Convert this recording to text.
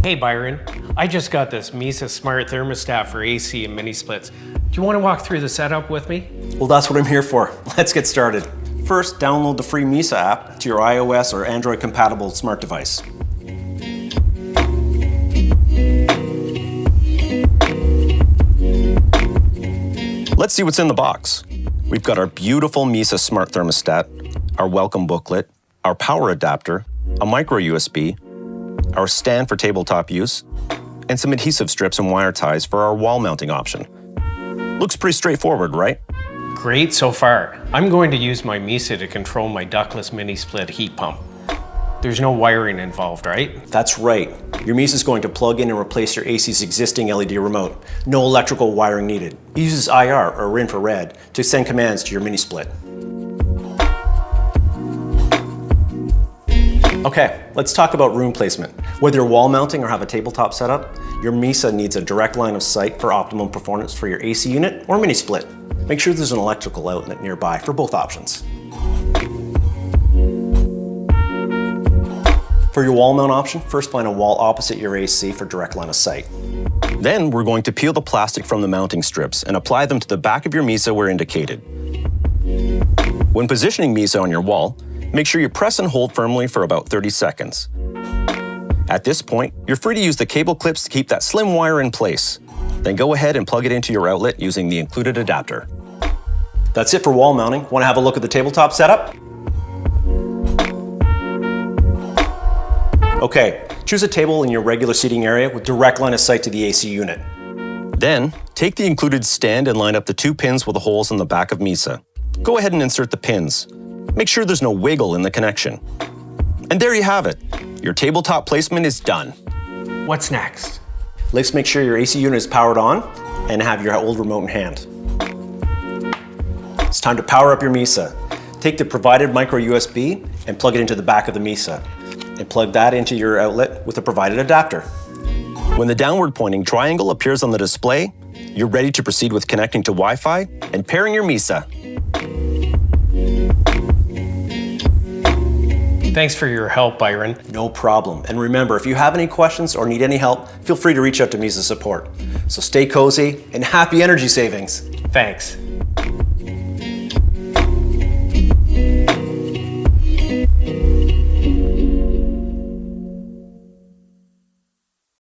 Hey Byron, I just got this Mysa smart thermostat for AC and mini splits. Do you want to walk through the setup with me? Well, that's what I'm here for. Let's get started. First, download the free Mysa app to your iOS or Android compatible smart device. Let's see what's in the box. We've got our beautiful Mysa smart thermostat, our welcome booklet, our power adapter, a micro USB, our stand for tabletop use, and some adhesive strips and wire ties for our wall mounting option. Looks pretty straightforward, right? Great so far. I'm going to use my Mysa to control my ductless mini split heat pump. There's no wiring involved, right? That's right. Your Mysa is going to plug in and replace your AC's existing LED remote. No electrical wiring needed. It uses IR or infrared to send commands to your mini split. Okay, let's talk about room placement. Whether you're wall mounting or have a tabletop setup, your Mysa needs a direct line of sight for optimum performance for your AC unit or mini split. Make sure there's an electrical outlet nearby for both options. For your wall mount option, first find a wall opposite your AC for direct line of sight. Then we're going to peel the plastic from the mounting strips and apply them to the back of your Mysa where indicated. When positioning Mysa on your wall, make sure you press and hold firmly for about 30 seconds. At this point, you're free to use the cable clips to keep that slim wire in place. Then go ahead and plug it into your outlet using the included adapter. That's it for wall mounting. Want to have a look at the tabletop setup? Okay, choose a table in your regular seating area with direct line of sight to the AC unit. Then, take the included stand and line up the 2 pins with the holes in the back of Mysa. Go ahead and insert the pins. Make sure there's no wiggle in the connection. And there you have it. Your tabletop placement is done. What's next? Let's make sure your AC unit is powered on and have your old remote in hand. It's time to power up your Mysa. Take the provided micro USB and plug it into the back of the Mysa. And plug that into your outlet with the provided adapter. When the downward pointing triangle appears on the display, you're ready to proceed with connecting to Wi-Fi and pairing your Mysa. Thanks for your help, Byron. No problem. And remember, if you have any questions or need any help, feel free to reach out to Mysa support. So stay cozy and happy energy savings. Thanks.